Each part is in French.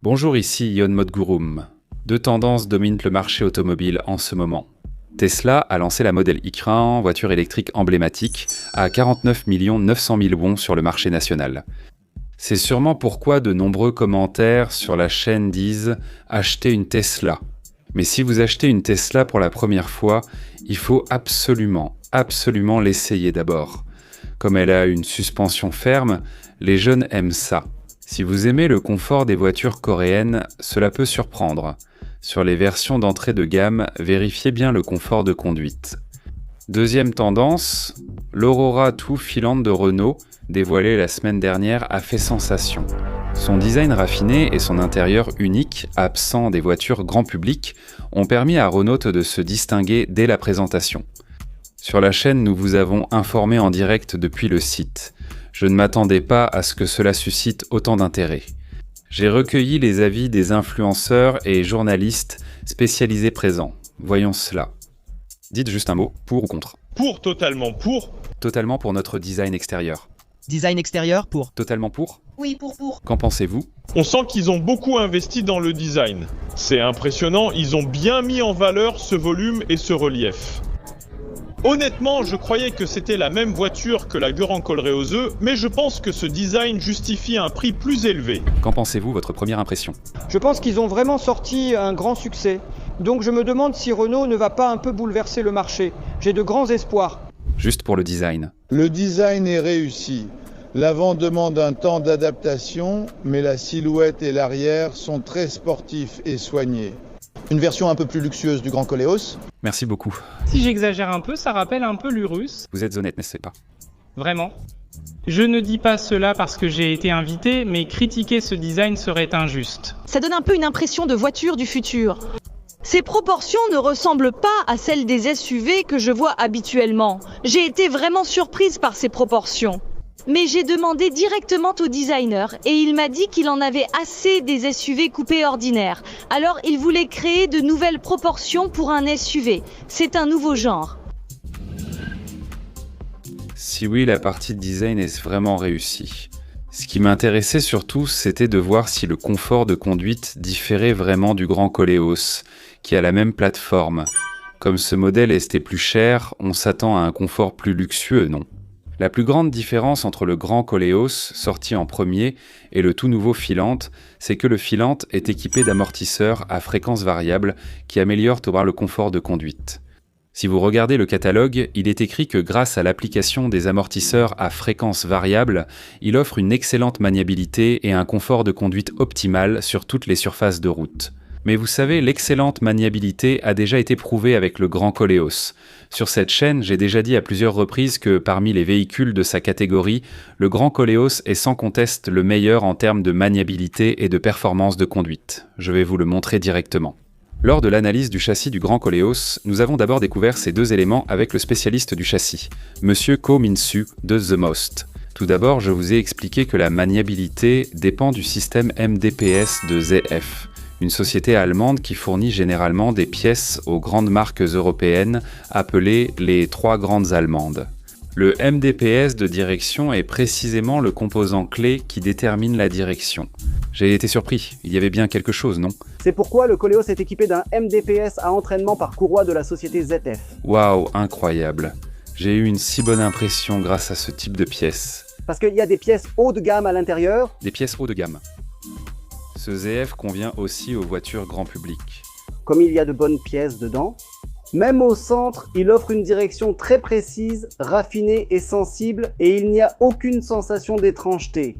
Bonjour, ici Yon Modgurum. Deux tendances dominent le marché automobile en ce moment. Tesla a lancé la Model Y, voiture électrique emblématique, à 49 900 000 wons sur le marché national. C'est sûrement pourquoi de nombreux commentaires sur la chaîne disent « Achetez une Tesla ». Mais si vous achetez une Tesla pour la première fois, il faut absolument l'essayer d'abord. Comme elle a une suspension ferme, les jeunes aiment ça. Si vous aimez le confort des voitures coréennes, cela peut surprendre. Sur les versions d'entrée de gamme, vérifiez bien le confort de conduite. Deuxième tendance, l'Aurora tout filante de Renault, dévoilée la semaine dernière, a fait sensation. Son design raffiné et son intérieur unique, absent des voitures grand public, ont permis à Renault de se distinguer dès la présentation. Sur la chaîne, nous vous avons informé en direct depuis le site. Je ne m'attendais pas à ce que cela suscite autant d'intérêt. J'ai recueilli les avis des influenceurs et journalistes spécialisés présents. Voyons cela. Dites juste un mot, pour ou contre. Pour, totalement pour. Totalement pour notre design extérieur. Design extérieur pour. Totalement pour. Oui, pour. Qu'en pensez-vous? On sent qu'ils ont beaucoup investi dans le design. C'est impressionnant, ils ont bien mis en valeur ce volume et ce relief. Honnêtement, je croyais que c'était la même voiture que la Grand collerée aux œufs, mais je pense que ce design justifie un prix plus élevé. Qu'en pensez-vous, votre première impression? Je pense qu'ils ont vraiment sorti un grand succès. Donc je me demande si Renault ne va pas un peu bouleverser le marché. J'ai de grands espoirs. Juste pour le design. Le design est réussi. L'avant demande un temps d'adaptation, mais la silhouette et l'arrière sont très sportifs et soignés. Une version un peu plus luxueuse du Grand Koleos. Merci beaucoup. Si j'exagère un peu, ça rappelle un peu l'Urus. Vous êtes honnête, n'est-ce pas? Vraiment. Je ne dis pas cela parce que j'ai été invité, mais critiquer ce design serait injuste. Ça donne un peu une impression de voiture du futur. Ces proportions ne ressemblent pas à celles des SUV que je vois habituellement. J'ai été vraiment surprise par ces proportions. Mais j'ai demandé directement au designer et il m'a dit qu'il en avait assez des SUV coupés ordinaires. Alors il voulait créer de nouvelles proportions pour un SUV. C'est un nouveau genre. Si oui, la partie de design est vraiment réussie. Ce qui m'intéressait surtout, c'était de voir si le confort de conduite différait vraiment du Grand Koleos, qui a la même plateforme. Comme ce modèle était plus cher, on s'attend à un confort plus luxueux, non? La plus grande différence entre le Grand Koleos, sorti en premier, et le tout nouveau Filante, c'est que le Filante est équipé d'amortisseurs à fréquence variable qui améliorent au bras le confort de conduite. Si vous regardez le catalogue, il est écrit que grâce à l'application des amortisseurs à fréquence variable, il offre une excellente maniabilité et un confort de conduite optimal sur toutes les surfaces de route. Mais vous savez, l'excellente maniabilité a déjà été prouvée avec le Grand Koleos. Sur cette chaîne, j'ai déjà dit à plusieurs reprises que parmi les véhicules de sa catégorie, le Grand Koleos est sans conteste le meilleur en termes de maniabilité et de performance de conduite. Je vais vous le montrer directement. Lors de l'analyse du châssis du Grand Koleos, nous avons d'abord découvert ces deux éléments avec le spécialiste du châssis, Monsieur Ko Min-soo de The Most. Tout d'abord, je vous ai expliqué que la maniabilité dépend du système MDPS de ZF, une société allemande qui fournit généralement des pièces aux grandes marques européennes appelées les trois grandes allemandes. Le MDPS de direction est précisément le composant clé qui détermine la direction. J'ai été surpris, il y avait bien quelque chose, non? C'est pourquoi le Koleos est équipé d'un MDPS à entraînement par courroie de la société ZF. Waouh, incroyable. J'ai eu une si bonne impression grâce à ce type de pièces. Parce qu'il y a des pièces haut de gamme à l'intérieur. Des pièces haut de gamme. Ce ZF convient aussi aux voitures grand public. Comme il y a de bonnes pièces dedans. Même au centre, il offre une direction très précise, raffinée et sensible, et il n'y a aucune sensation d'étrangeté.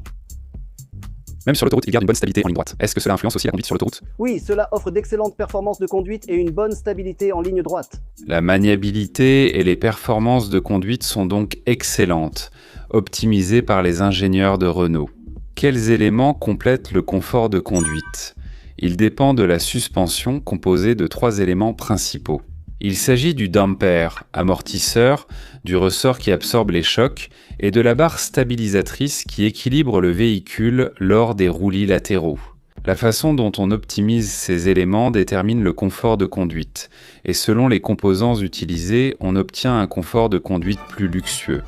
Même sur l'autoroute, il garde une bonne stabilité en ligne droite. Est-ce que cela influence aussi la conduite sur l'autoroute? Oui, cela offre d'excellentes performances de conduite et une bonne stabilité en ligne droite. La maniabilité et les performances de conduite sont donc excellentes, optimisées par les ingénieurs de Renault. Quels éléments complètent le confort de conduite? Il dépend de la suspension composée de trois éléments principaux. Il s'agit du damper, amortisseur, du ressort qui absorbe les chocs et de la barre stabilisatrice qui équilibre le véhicule lors des roulis latéraux. La façon dont on optimise ces éléments détermine le confort de conduite, et selon les composants utilisés, on obtient un confort de conduite plus luxueux.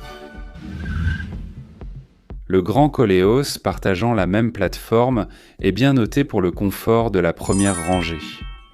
Le Grand Koleos, partageant la même plateforme, est bien noté pour le confort de la première rangée.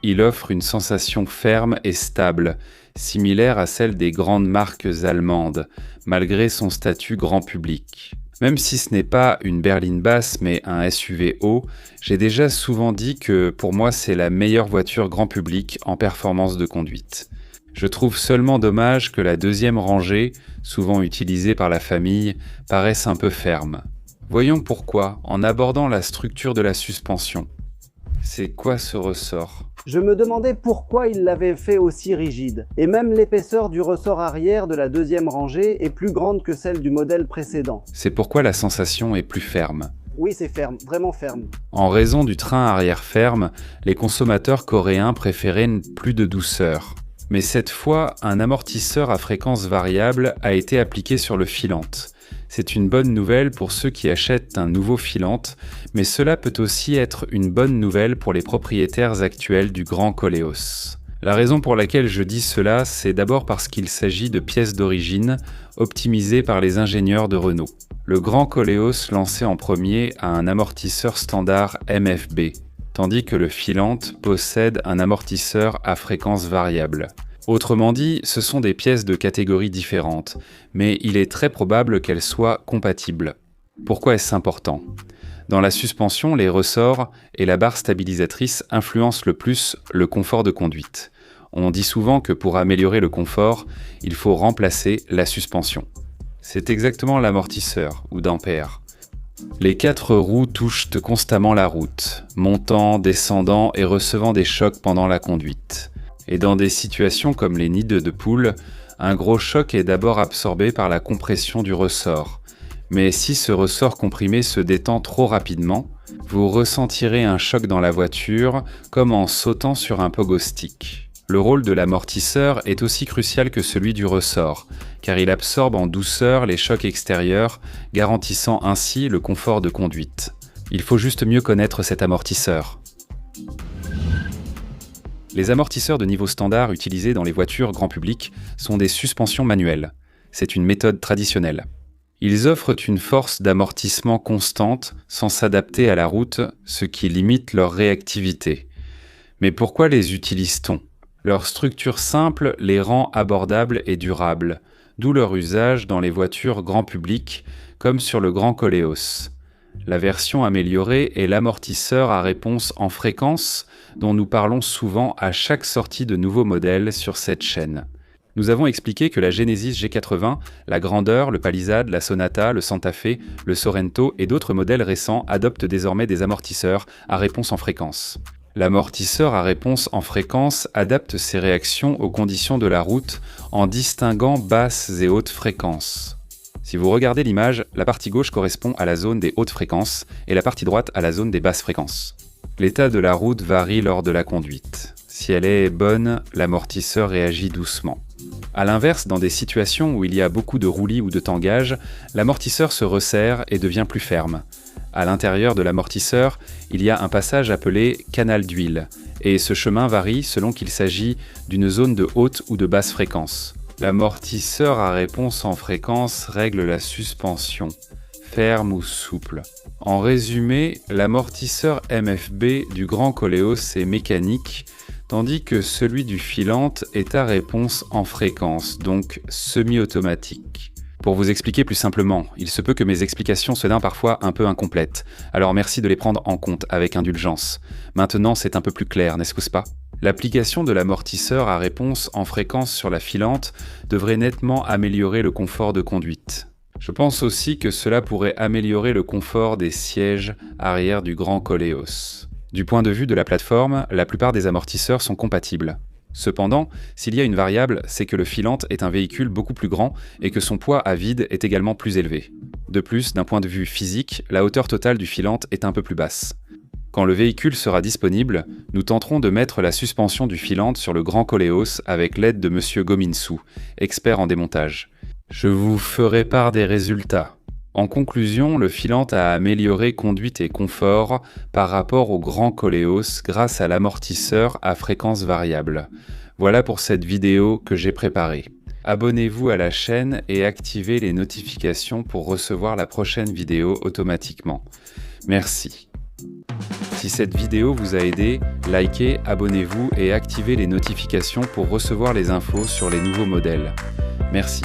Il offre une sensation ferme et stable, similaire à celle des grandes marques allemandes, malgré son statut grand public. Même si ce n'est pas une berline basse mais un SUV haut, j'ai déjà souvent dit que pour moi c'est la meilleure voiture grand public en performance de conduite. Je trouve seulement dommage que la deuxième rangée, souvent utilisée par la famille, paraisse un peu ferme. Voyons pourquoi en abordant la structure de la suspension. C'est quoi ce ressort ? Je me demandais pourquoi il l'avait fait aussi rigide. Et même l'épaisseur du ressort arrière de la deuxième rangée est plus grande que celle du modèle précédent. C'est pourquoi la sensation est plus ferme. Oui, c'est ferme, vraiment ferme. En raison du train arrière ferme, les consommateurs coréens préféraient plus de douceur. Mais cette fois, un amortisseur à fréquence variable a été appliqué sur le filante. C'est une bonne nouvelle pour ceux qui achètent un nouveau filante, mais cela peut aussi être une bonne nouvelle pour les propriétaires actuels du Grand Koleos. La raison pour laquelle je dis cela, c'est d'abord parce qu'il s'agit de pièces d'origine, optimisées par les ingénieurs de Renault. Le Grand Koleos lançait en premier un amortisseur standard MFB, tandis que le filante possède un amortisseur à fréquence variable. Autrement dit, ce sont des pièces de catégories différentes, mais il est très probable qu'elles soient compatibles. Pourquoi est-ce important ? Dans la suspension, les ressorts et la barre stabilisatrice influencent le plus le confort de conduite. On dit souvent que pour améliorer le confort, il faut remplacer la suspension. C'est exactement l'amortisseur ou d'ampère. Les 4 roues touchent constamment la route, montant, descendant et recevant des chocs pendant la conduite. Et dans des situations comme les nids de poules, un gros choc est d'abord absorbé par la compression du ressort. Mais si ce ressort comprimé se détend trop rapidement, vous ressentirez un choc dans la voiture comme en sautant sur un pogo stick. Le rôle de l'amortisseur est aussi crucial que celui du ressort, car il absorbe en douceur les chocs extérieurs, garantissant ainsi le confort de conduite. Il faut juste mieux connaître cet amortisseur. Les amortisseurs de niveau standard utilisés dans les voitures grand public sont des suspensions manuelles. C'est une méthode traditionnelle. Ils offrent une force d'amortissement constante sans s'adapter à la route, ce qui limite leur réactivité. Mais pourquoi les utilise-t-on ? Leur structure simple les rend abordables et durables, d'où leur usage dans les voitures grand public, comme sur le Grand Koleos. La version améliorée est l'amortisseur à réponse en fréquence, dont nous parlons souvent à chaque sortie de nouveaux modèles sur cette chaîne. Nous avons expliqué que la Genesis G80, la Grandeur, le Palisade, la Sonata, le Santa Fe, le Sorento et d'autres modèles récents adoptent désormais des amortisseurs à réponse en fréquence. L'amortisseur à réponse en fréquence adapte ses réactions aux conditions de la route en distinguant basses et hautes fréquences. Si vous regardez l'image, la partie gauche correspond à la zone des hautes fréquences et la partie droite à la zone des basses fréquences. L'état de la route varie lors de la conduite. Si elle est bonne, l'amortisseur réagit doucement. A l'inverse, dans des situations où il y a beaucoup de roulis ou de tangage, l'amortisseur se resserre et devient plus ferme. À l'intérieur de l'amortisseur, il y a un passage appelé canal d'huile, et ce chemin varie selon qu'il s'agit d'une zone de haute ou de basse fréquence. L'amortisseur à réponse en fréquence règle la suspension, ferme ou souple. En résumé, l'amortisseur MFB du Grand Koleos est mécanique, tandis que celui du filante est à réponse en fréquence, donc semi-automatique. Pour vous expliquer plus simplement, il se peut que mes explications soient parfois un peu incomplètes, alors merci de les prendre en compte avec indulgence. Maintenant, c'est un peu plus clair, n'est-ce pas ? L'application de l'amortisseur à réponse en fréquence sur la filante devrait nettement améliorer le confort de conduite. Je pense aussi que cela pourrait améliorer le confort des sièges arrière du Grand Koleos. Du point de vue de la plateforme, la plupart des amortisseurs sont compatibles. Cependant, s'il y a une variable, c'est que le filante est un véhicule beaucoup plus grand et que son poids à vide est également plus élevé. De plus, d'un point de vue physique, la hauteur totale du filante est un peu plus basse. Quand le véhicule sera disponible, nous tenterons de mettre la suspension du filante sur le Grand Koleos avec l'aide de Monsieur Gominsu, expert en démontage. Je vous ferai part des résultats. En conclusion, le filante a amélioré conduite et confort par rapport au Grand Koleos grâce à l'amortisseur à fréquence variable. Voilà pour cette vidéo que j'ai préparée. Abonnez-vous à la chaîne et activez les notifications pour recevoir la prochaine vidéo automatiquement. Merci. Si cette vidéo vous a aidé, likez, abonnez-vous et activez les notifications pour recevoir les infos sur les nouveaux modèles. Merci.